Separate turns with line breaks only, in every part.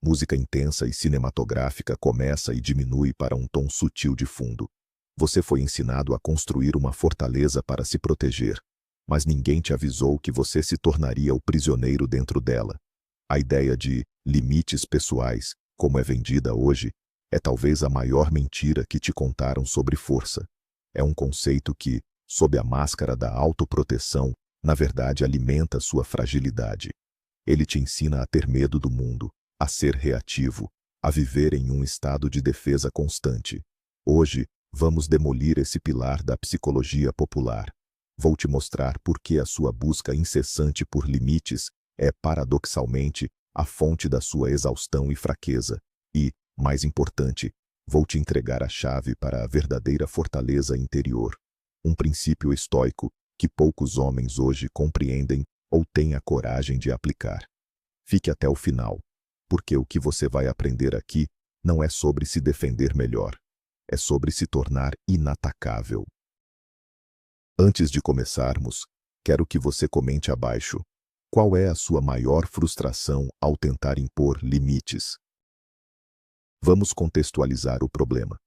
Música intensa e cinematográfica começa e diminui para um tom sutil de fundo. Você foi ensinado a construir uma fortaleza para se proteger, mas ninguém te avisou que você se tornaria o prisioneiro dentro dela. A ideia de limites pessoais, como é vendida hoje, é talvez a maior mentira que te contaram sobre força. É um conceito que, sob a máscara da autoproteção, na verdade alimenta sua fragilidade. Ele te ensina a ter medo do mundo, a ser reativo, a viver em um estado de defesa constante. Hoje, vamos demolir esse pilar da psicologia popular. Vou te mostrar por que a sua busca incessante por limites é, paradoxalmente, a fonte da sua exaustão e fraqueza. E, mais importante, vou te entregar a chave para a verdadeira fortaleza interior. Um princípio estoico que poucos homens hoje compreendem ou têm a coragem de aplicar. Fique até o final, porque o que você vai aprender aqui não é sobre se defender melhor. É sobre se tornar inatacável. Antes de começarmos, quero que você comente abaixo. Qual é a sua maior frustração ao tentar impor limites? Vamos contextualizar o problema.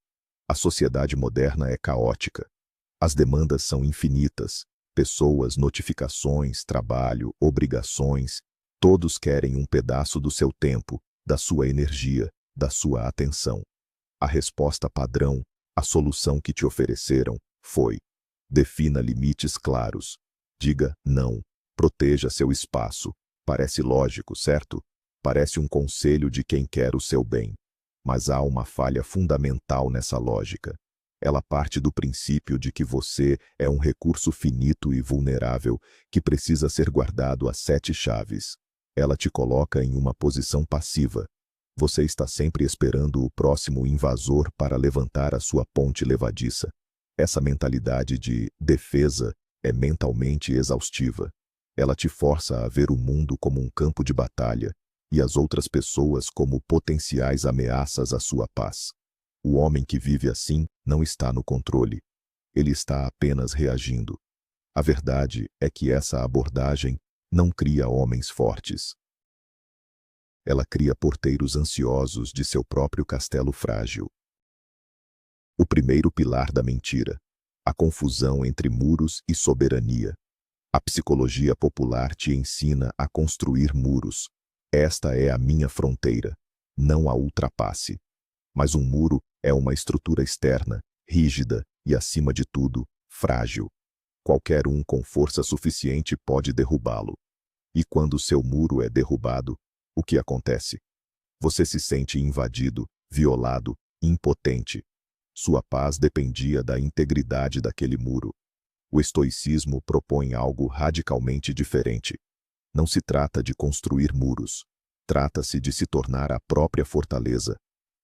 A sociedade moderna é caótica. As demandas são infinitas. Pessoas, notificações, trabalho, obrigações. Todos querem um pedaço do seu tempo, da sua energia, da sua atenção. A resposta padrão, a solução que te ofereceram, foi: defina limites claros. Diga não. Proteja seu espaço. Parece lógico, certo? Parece um conselho de quem quer o seu bem. Mas há uma falha fundamental nessa lógica. Ela parte do princípio de que você é um recurso finito e vulnerável que precisa ser guardado a 7 chaves. Ela te coloca em uma posição passiva. Você está sempre esperando o próximo invasor para levantar a sua ponte levadiça. Essa mentalidade de defesa é mentalmente exaustiva. Ela te força a ver o mundo como um campo de batalha e as outras pessoas como potenciais ameaças à sua paz. O homem que vive assim não está no controle. Ele está apenas reagindo. A verdade é que essa abordagem não cria homens fortes. Ela cria porteiros ansiosos de seu próprio castelo frágil. O primeiro pilar da mentira: a confusão entre muros e soberania. A psicologia popular te ensina a construir muros. Esta é a minha fronteira. Não a ultrapasse. Mas um muro é uma estrutura externa, rígida e, acima de tudo, frágil. Qualquer um com força suficiente pode derrubá-lo. E quando seu muro é derrubado, o que acontece? Você se sente invadido, violado, impotente. Sua paz dependia da integridade daquele muro. O estoicismo propõe algo radicalmente diferente. Não se trata de construir muros. Trata-se de se tornar a própria fortaleza.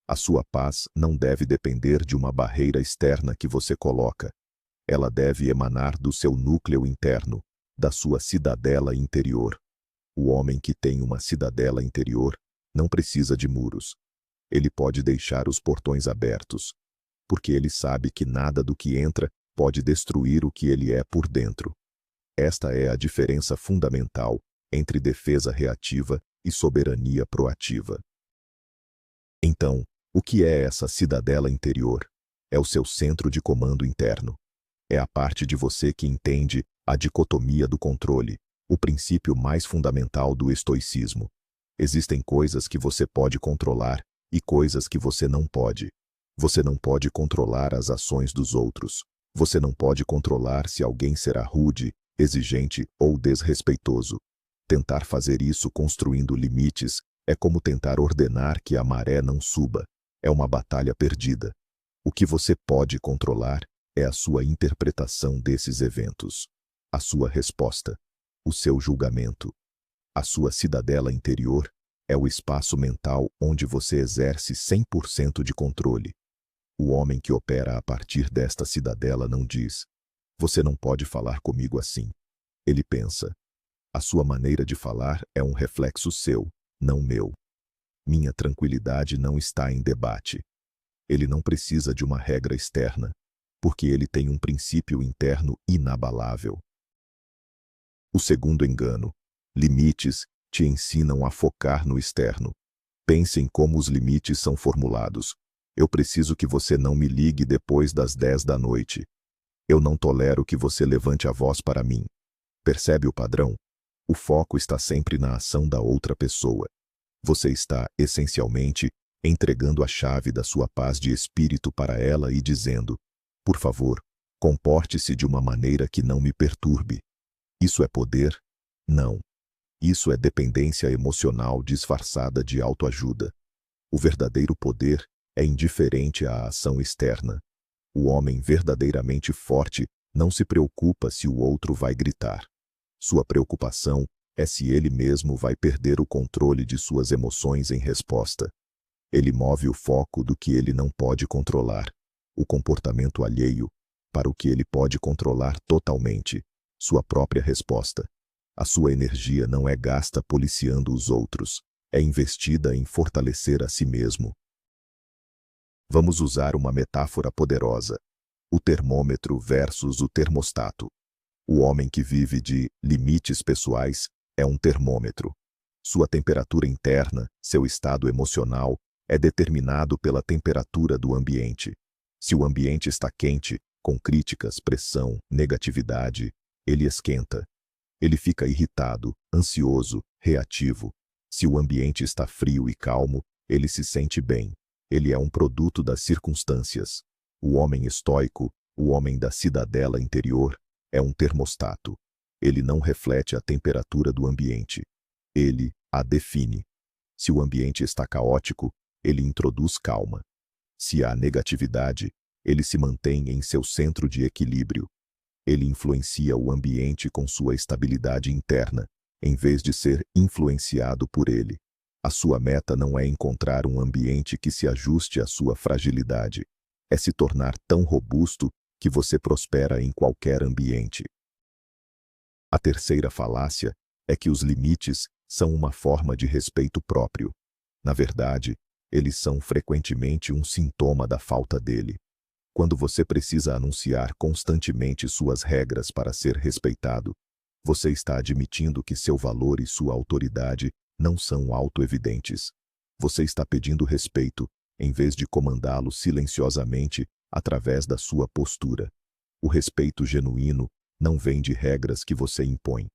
A sua paz não deve depender de uma barreira externa que você coloca. Ela deve emanar do seu núcleo interno, da sua cidadela interior. O homem que tem uma cidadela interior não precisa de muros. Ele pode deixar os portões abertos, porque ele sabe que nada do que entra pode destruir o que ele é por dentro. Esta é a diferença fundamental entre defesa reativa e soberania proativa. Então, o que é essa cidadela interior? É o seu centro de comando interno. É a parte de você que entende a dicotomia do controle, o princípio mais fundamental do estoicismo. Existem coisas que você pode controlar e coisas que você não pode. Você não pode controlar as ações dos outros. Você não pode controlar se alguém será rude, exigente ou desrespeitoso. Tentar fazer isso construindo limites é como tentar ordenar que a maré não suba. É uma batalha perdida. O que você pode controlar é a sua interpretação desses eventos, a sua resposta, o seu julgamento. A sua cidadela interior é o espaço mental onde você exerce 100% de controle. O homem que opera a partir desta cidadela não diz: você não pode falar comigo assim. Ele pensa: a sua maneira de falar é um reflexo seu, não meu. Minha tranquilidade não está em debate. Ele não precisa de uma regra externa, porque ele tem um princípio interno inabalável. O segundo engano: limites te ensinam a focar no externo. Pense em como os limites são formulados. Eu preciso que você não me ligue depois das 10 da noite. Eu não tolero que você levante a voz para mim. Percebe o padrão? O foco está sempre na ação da outra pessoa. Você está, essencialmente, entregando a chave da sua paz de espírito para ela e dizendo: por favor, comporte-se de uma maneira que não me perturbe. Isso é poder? Não. Isso é dependência emocional disfarçada de autoajuda. O verdadeiro poder é indiferente à ação externa. O homem verdadeiramente forte não se preocupa se o outro vai gritar. Sua preocupação é se ele mesmo vai perder o controle de suas emoções em resposta. Ele move o foco do que ele não pode controlar, o comportamento alheio, para o que ele pode controlar totalmente, sua própria resposta. A sua energia não é gasta policiando os outros, é investida em fortalecer a si mesmo. Vamos usar uma metáfora poderosa: o termômetro versus o termostato. O homem que vive de limites pessoais é um termômetro. Sua temperatura interna, seu estado emocional, é determinado pela temperatura do ambiente. Se o ambiente está quente, com críticas, pressão, negatividade, ele esquenta. Ele fica irritado, ansioso, reativo. Se o ambiente está frio e calmo, ele se sente bem. Ele é um produto das circunstâncias. O homem estoico, o homem da cidadela interior, é um termostato. Ele não reflete a temperatura do ambiente. Ele a define. Se o ambiente está caótico, ele introduz calma. Se há negatividade, ele se mantém em seu centro de equilíbrio. Ele influencia o ambiente com sua estabilidade interna, em vez de ser influenciado por ele. A sua meta não é encontrar um ambiente que se ajuste à sua fragilidade. É se tornar tão robusto que você prospera em qualquer ambiente. A terceira falácia é que os limites são uma forma de respeito próprio. Na verdade, eles são frequentemente um sintoma da falta dele. Quando você precisa anunciar constantemente suas regras para ser respeitado, você está admitindo que seu valor e sua autoridade não são autoevidentes. Você está pedindo respeito, em vez de comandá-lo silenciosamente através da sua postura. O respeito genuíno não vem de regras que você impõe.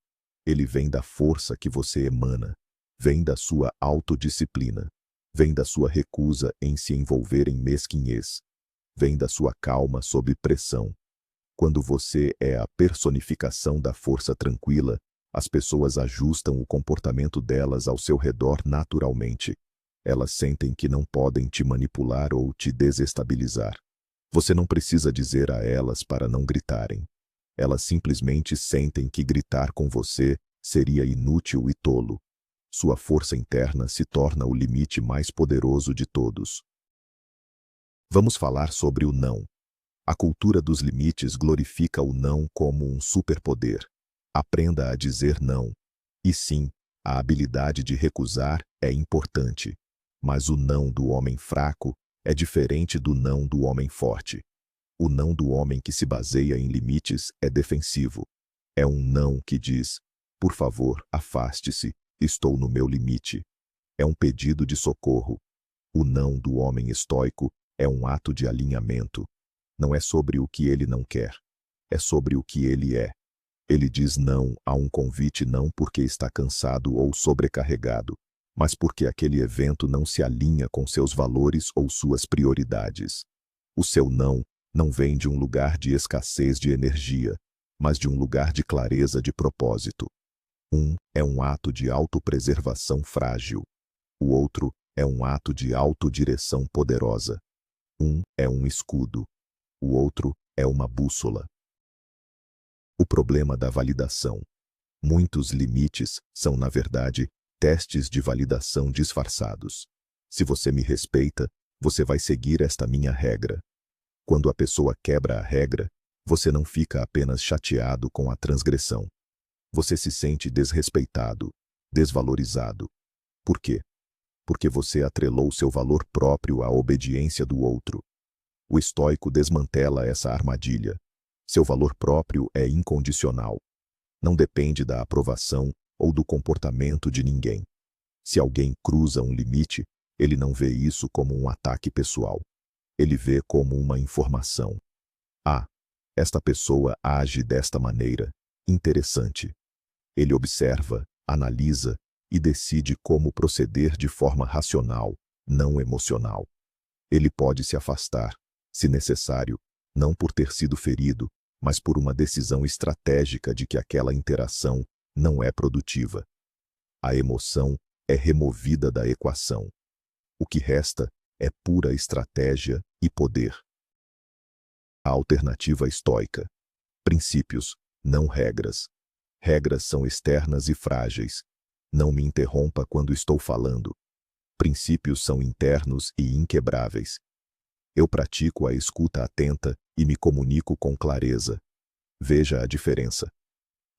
Ele vem da força que você emana. Vem da sua autodisciplina. Vem da sua recusa em se envolver em mesquinhez. Vem da sua calma sob pressão. Quando você é a personificação da força tranquila, as pessoas ajustam o comportamento delas ao seu redor naturalmente. Elas sentem que não podem te manipular ou te desestabilizar. Você não precisa dizer a elas para não gritarem. Elas simplesmente sentem que gritar com você seria inútil e tolo. Sua força interna se torna o limite mais poderoso de todos. Vamos falar sobre o não. A cultura dos limites glorifica o não como um superpoder. Aprenda a dizer não. E sim, a habilidade de recusar é importante. Mas o não do homem fraco é diferente do não do homem forte. O não do homem que se baseia em limites é defensivo. É um não que diz: por favor, afaste-se, estou no meu limite. É um pedido de socorro. O não do homem estoico é um ato de alinhamento. Não é sobre o que ele não quer. É sobre o que ele é. Ele diz não a um convite não porque está cansado ou sobrecarregado, mas porque aquele evento não se alinha com seus valores ou suas prioridades. O seu não vem de um lugar de escassez de energia, mas de um lugar de clareza de propósito. Um é um ato de autopreservação frágil. O outro é um ato de autodireção poderosa. Um é um escudo. O outro é uma bússola. O problema da validação. Muitos limites são, na verdade, testes de validação disfarçados. Se você me respeita, você vai seguir esta minha regra. Quando a pessoa quebra a regra, você não fica apenas chateado com a transgressão. Você se sente desrespeitado, desvalorizado. Por quê? Porque você atrelou seu valor próprio à obediência do outro. O estoico desmantela essa armadilha. Seu valor próprio é incondicional. Não depende da aprovação ou do comportamento de ninguém. Se alguém cruza um limite, Ele não vê isso como um ataque pessoal. Ele vê como uma informação. Ah, esta pessoa age desta maneira. Interessante. Ele observa, analisa e decide como proceder de forma racional, não emocional. Ele pode se afastar, se necessário, não por ter sido ferido, mas por uma decisão estratégica de que aquela interação não é produtiva. A emoção é removida da equação. O que resta é pura estratégia e poder. A alternativa estoica. Princípios, não regras. Regras são externas e frágeis. Não me interrompa quando estou falando. Princípios são internos e inquebráveis. Eu pratico a escuta atenta e me comunico com clareza. Veja a diferença.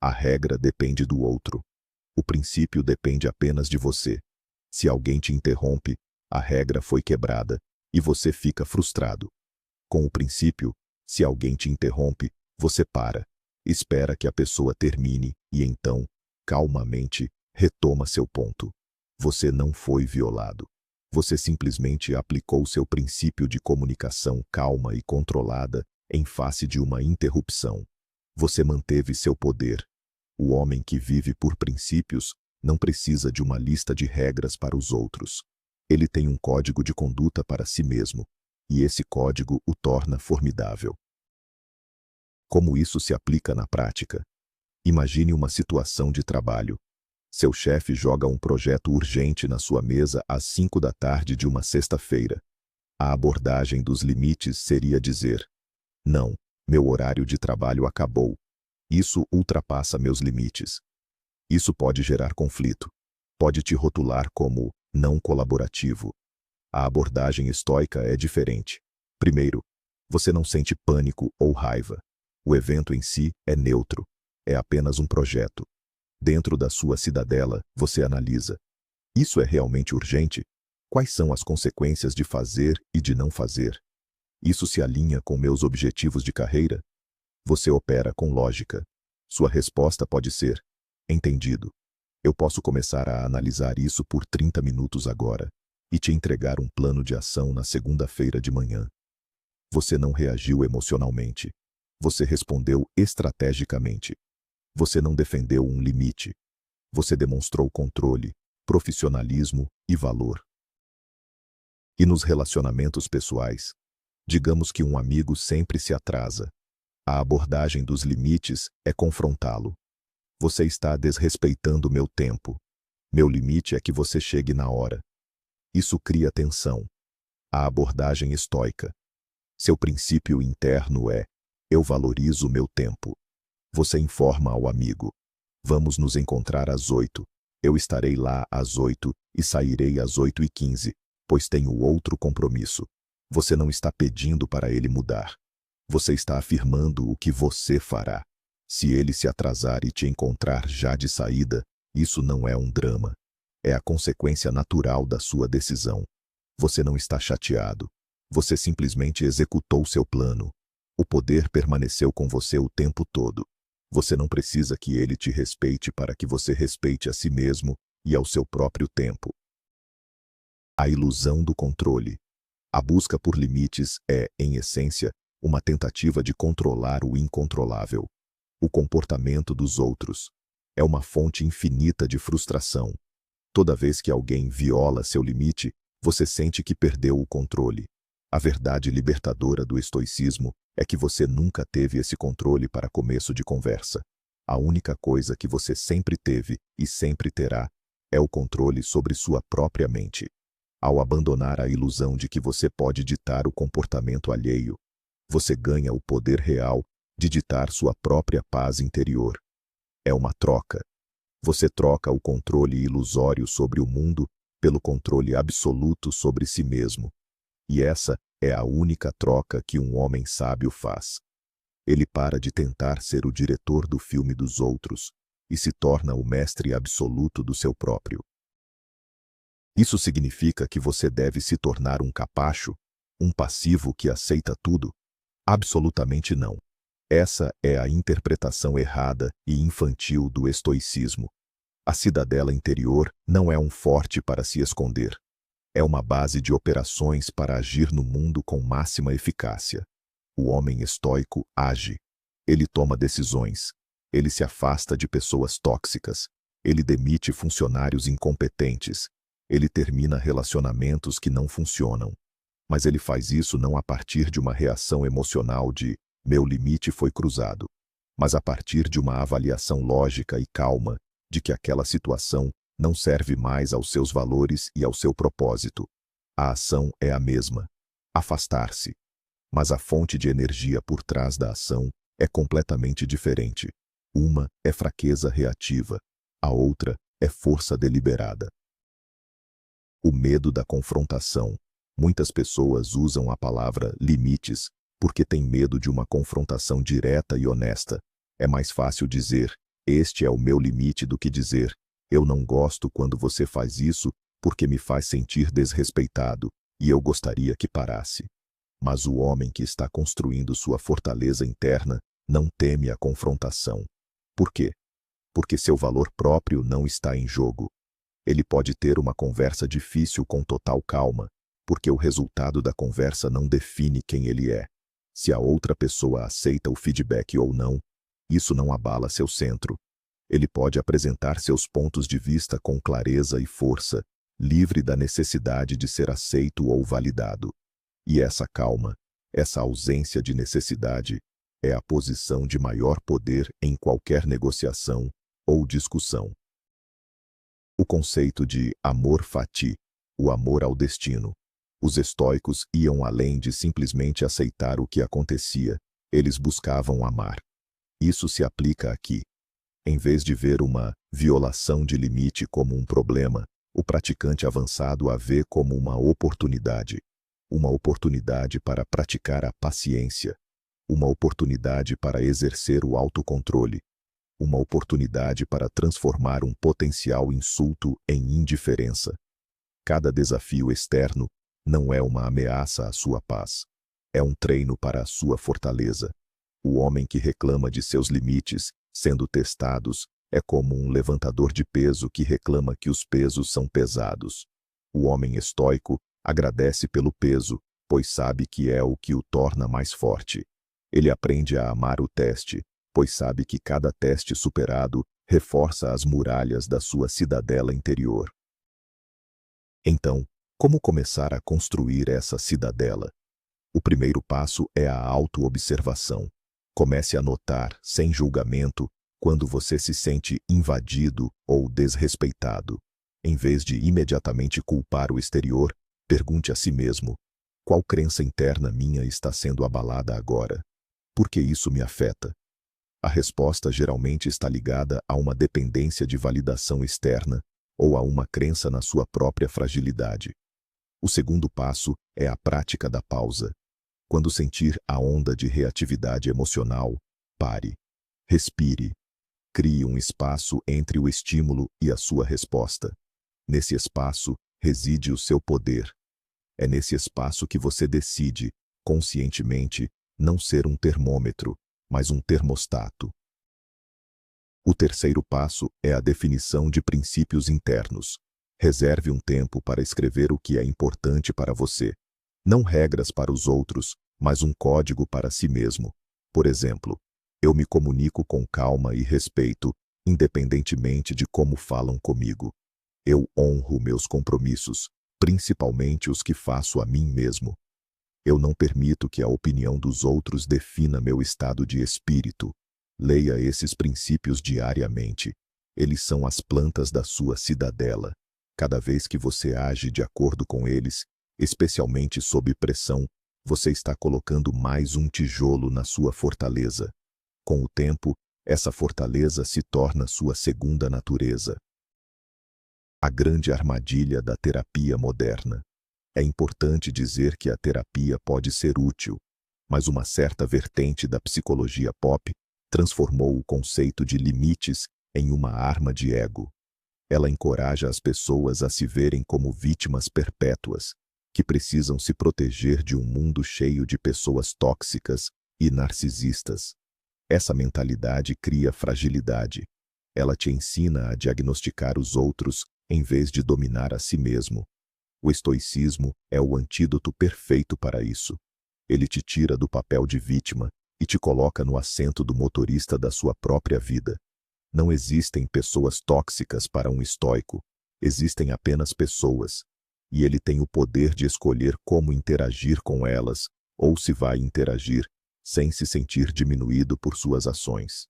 A regra depende do outro. O princípio depende apenas de você. Se alguém te interrompe, a regra foi quebrada e você fica frustrado. Com o princípio, se alguém te interrompe, você para, espera que a pessoa termine e então, calmamente, retoma seu ponto. Você não foi violado. Você simplesmente aplicou seu princípio de comunicação calma e controlada em face de uma interrupção. Você manteve seu poder. O homem que vive por princípios não precisa de uma lista de regras para os outros. Ele tem um código de conduta para si mesmo, e esse código o torna formidável. Como isso se aplica na prática? Imagine uma situação de trabalho. Seu chefe joga um projeto urgente na sua mesa às 5 da tarde de uma sexta-feira. A abordagem dos limites seria dizer: não, meu horário de trabalho acabou. Isso ultrapassa meus limites. Isso pode gerar conflito. Pode te rotular como não colaborativo. A abordagem estoica é diferente. Primeiro, você não sente pânico ou raiva. O evento em si é neutro. É apenas um projeto. Dentro da sua cidadela, você analisa: isso é realmente urgente? Quais são as consequências de fazer e de não fazer? Isso se alinha com meus objetivos de carreira? Você opera com lógica. Sua resposta pode ser: entendido. Eu posso começar a analisar isso por 30 minutos agora e te entregar um plano de ação na segunda-feira de manhã. Você não reagiu emocionalmente. Você respondeu estrategicamente. Você não defendeu um limite. Você demonstrou controle, profissionalismo e valor. E nos relacionamentos pessoais? Digamos que um amigo sempre se atrasa. A abordagem dos limites é confrontá-lo. Você está desrespeitando meu tempo. Meu limite é que você chegue na hora. Isso cria tensão. A abordagem estoica. Seu princípio interno é: eu valorizo meu tempo. Você informa ao amigo: vamos nos encontrar às 8. Eu estarei lá às 8 e sairei às 8h15, pois tenho outro compromisso. Você não está pedindo para ele mudar. Você está afirmando o que você fará. Se ele se atrasar e te encontrar já de saída, isso não é um drama. É a consequência natural da sua decisão. Você não está chateado. Você simplesmente executou seu plano. O poder permaneceu com você o tempo todo. Você não precisa que ele te respeite para que você respeite a si mesmo e ao seu próprio tempo. A ilusão do controle. A busca por limites é, em essência, uma tentativa de controlar o incontrolável. O comportamento dos outros é uma fonte infinita de frustração. Toda vez que alguém viola seu limite, você sente que perdeu o controle. A verdade libertadora do estoicismo é que você nunca teve esse controle para começo de conversa. A única coisa que você sempre teve e sempre terá é o controle sobre sua própria mente. Ao abandonar a ilusão de que você pode ditar o comportamento alheio, você ganha o poder real de ditar sua própria paz interior. É uma troca. Você troca o controle ilusório sobre o mundo pelo controle absoluto sobre si mesmo. E essa é a única troca que um homem sábio faz. Ele para de tentar ser o diretor do filme dos outros e se torna o mestre absoluto do seu próprio. Isso significa que você deve se tornar um capacho, um passivo que aceita tudo? Absolutamente não. Essa é a interpretação errada e infantil do estoicismo. A cidadela interior não é um forte para se esconder. É uma base de operações para agir no mundo com máxima eficácia. O homem estoico age. Ele toma decisões. Ele se afasta de pessoas tóxicas. Ele demite funcionários incompetentes. Ele termina relacionamentos que não funcionam. Mas ele faz isso não a partir de uma reação emocional de meu limite foi cruzado, mas a partir de uma avaliação lógica e calma de que aquela situação não serve mais aos seus valores e ao seu propósito. A ação é a mesma, afastar-se. Mas a fonte de energia por trás da ação é completamente diferente. Uma é fraqueza reativa, a outra é força deliberada. O medo da confrontação. Muitas pessoas usam a palavra limites porque têm medo de uma confrontação direta e honesta. É mais fácil dizer, este é o meu limite, do que dizer, eu não gosto quando você faz isso porque me faz sentir desrespeitado e eu gostaria que parasse. Mas o homem que está construindo sua fortaleza interna não teme a confrontação. Por quê? Porque seu valor próprio não está em jogo. Ele pode ter uma conversa difícil com total calma, porque o resultado da conversa não define quem ele é. Se a outra pessoa aceita o feedback ou não, isso não abala seu centro. Ele pode apresentar seus pontos de vista com clareza e força, livre da necessidade de ser aceito ou validado. E essa calma, essa ausência de necessidade, é a posição de maior poder em qualquer negociação ou discussão. O conceito de amor fati, o amor ao destino. Os estoicos iam além de simplesmente aceitar o que acontecia, eles buscavam amar. Isso se aplica aqui. Em vez de ver uma violação de limite como um problema, o praticante avançado a vê como uma oportunidade para praticar a paciência, uma oportunidade para exercer o autocontrole, uma oportunidade para transformar um potencial insulto em indiferença. Cada desafio externo não é uma ameaça à sua paz. É um treino para a sua fortaleza. O homem que reclama de seus limites sendo testados é como um levantador de peso que reclama que os pesos são pesados. O homem estoico agradece pelo peso, pois sabe que é o que o torna mais forte. Ele aprende a amar o teste, pois sabe que cada teste superado reforça as muralhas da sua cidadela interior. Então, como começar a construir essa cidadela? O primeiro passo é a autoobservação. Comece a notar, sem julgamento, quando você se sente invadido ou desrespeitado. Em vez de imediatamente culpar o exterior, pergunte a si mesmo: qual crença interna minha está sendo abalada agora? Por que isso me afeta? A resposta geralmente está ligada a uma dependência de validação externa ou a uma crença na sua própria fragilidade. O segundo passo é a prática da pausa. Quando sentir a onda de reatividade emocional, pare, respire, crie um espaço entre o estímulo e a sua resposta. Nesse espaço reside o seu poder. É nesse espaço que você decide, conscientemente, não ser um termômetro, mas um termostato. O terceiro passo é a definição de princípios internos. Reserve um tempo para escrever o que é importante para você. Não regras para os outros, mas um código para si mesmo. Por exemplo, eu me comunico com calma e respeito, independentemente de como falam comigo. Eu honro meus compromissos, principalmente os que faço a mim mesmo. Eu não permito que a opinião dos outros defina meu estado de espírito. Leia esses princípios diariamente. Eles são as plantas da sua cidadela. Cada vez que você age de acordo com eles, especialmente sob pressão, você está colocando mais um tijolo na sua fortaleza. Com o tempo, essa fortaleza se torna sua segunda natureza. A grande armadilha da terapia moderna. É importante dizer que a terapia pode ser útil, mas uma certa vertente da psicologia pop transformou o conceito de limites em uma arma de ego. Ela encoraja as pessoas a se verem como vítimas perpétuas, que precisam se proteger de um mundo cheio de pessoas tóxicas e narcisistas. Essa mentalidade cria fragilidade. Ela te ensina a diagnosticar os outros em vez de dominar a si mesmo. O estoicismo é o antídoto perfeito para isso. Ele te tira do papel de vítima e te coloca no assento do motorista da sua própria vida. Não existem pessoas tóxicas para um estoico. Existem apenas pessoas. E ele tem o poder de escolher como interagir com elas, ou se vai interagir, sem se sentir diminuído por suas ações.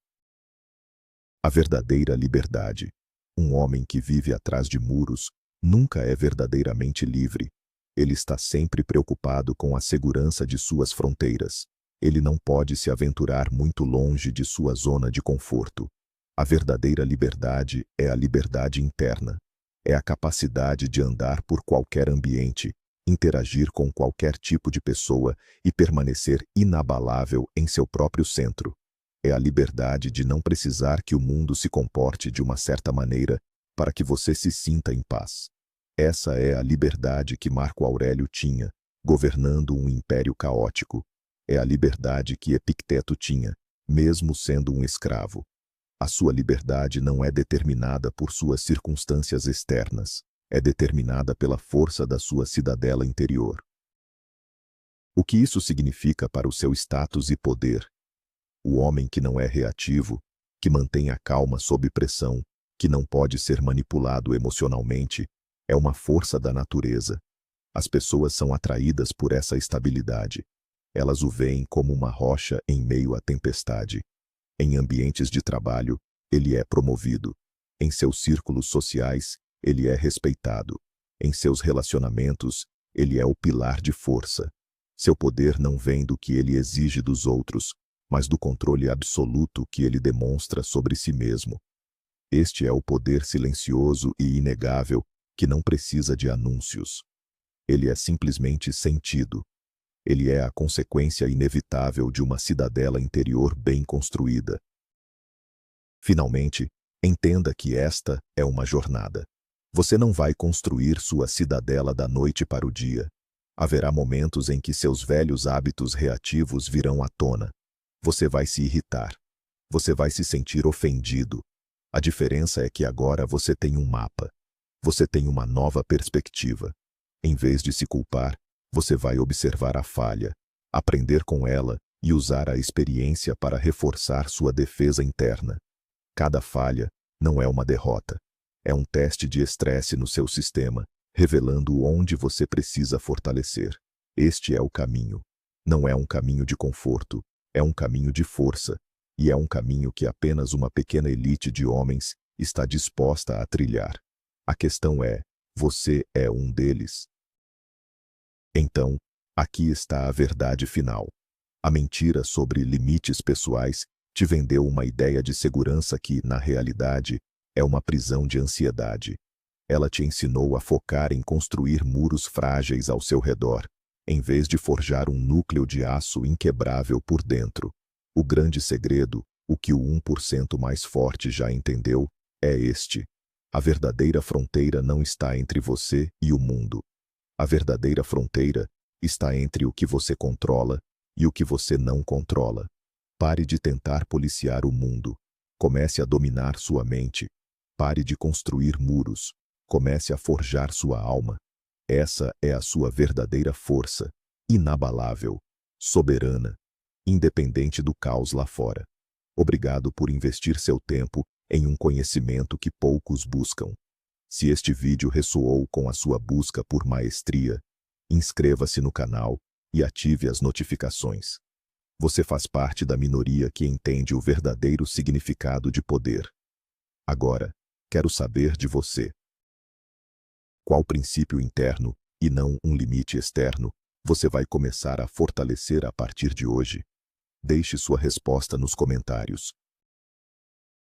A verdadeira liberdade. Um homem que vive atrás de muros nunca é verdadeiramente livre. Ele está sempre preocupado com a segurança de suas fronteiras. Ele não pode se aventurar muito longe de sua zona de conforto. A verdadeira liberdade é a liberdade interna. É a capacidade de andar por qualquer ambiente, interagir com qualquer tipo de pessoa e permanecer inabalável em seu próprio centro. É a liberdade de não precisar que o mundo se comporte de uma certa maneira para que você se sinta em paz. Essa é a liberdade que Marco Aurélio tinha, governando um império caótico. É a liberdade que Epicteto tinha, mesmo sendo um escravo. A sua liberdade não é determinada por suas circunstâncias externas, é determinada pela força da sua cidadela interior. O que isso significa para o seu status e poder? O homem que não é reativo, que mantém a calma sob pressão, que não pode ser manipulado emocionalmente, é uma força da natureza. As pessoas são atraídas por essa estabilidade. Elas o veem como uma rocha em meio à tempestade. Em ambientes de trabalho, ele é promovido. Em seus círculos sociais, ele é respeitado. Em seus relacionamentos, ele é o pilar de força. Seu poder não vem do que ele exige dos outros, mas do controle absoluto que ele demonstra sobre si mesmo. Este é o poder silencioso e inegável que não precisa de anúncios. Ele é simplesmente sentido. Ele é a consequência inevitável de uma cidadela interior bem construída. Finalmente, entenda que esta é uma jornada. Você não vai construir sua cidadela da noite para o dia. Haverá momentos em que seus velhos hábitos reativos virão à tona. Você vai se irritar. Você vai se sentir ofendido. A diferença é que agora você tem um mapa. Você tem uma nova perspectiva. Em vez de se culpar, você vai observar a falha, aprender com ela e usar a experiência para reforçar sua defesa interna. Cada falha não é uma derrota. É um teste de estresse no seu sistema, revelando onde você precisa fortalecer. Este é o caminho. Não é um caminho de conforto, é um caminho de força, e é um caminho que apenas uma pequena elite de homens está disposta a trilhar. A questão é, você é um deles? Então, aqui está a verdade final. A mentira sobre limites pessoais te vendeu uma ideia de segurança que, na realidade, é uma prisão de ansiedade. Ela te ensinou a focar em construir muros frágeis ao seu redor, em vez de forjar um núcleo de aço inquebrável por dentro. O grande segredo, o que o 1% mais forte já entendeu, é este. A verdadeira fronteira não está entre você e o mundo. A verdadeira fronteira está entre o que você controla e o que você não controla. Pare de tentar policiar o mundo. Comece a dominar sua mente. Pare de construir muros. Comece a forjar sua alma. Essa é a sua verdadeira força, inabalável, soberana, independente do caos lá fora. Obrigado por investir seu tempo em um conhecimento que poucos buscam. Se este vídeo ressoou com a sua busca por maestria, inscreva-se no canal e ative as notificações. Você faz parte da minoria que entende o verdadeiro significado de poder. Agora, quero saber de você. Qual princípio interno, e não um limite externo, você vai começar a fortalecer a partir de hoje? Deixe sua resposta nos comentários.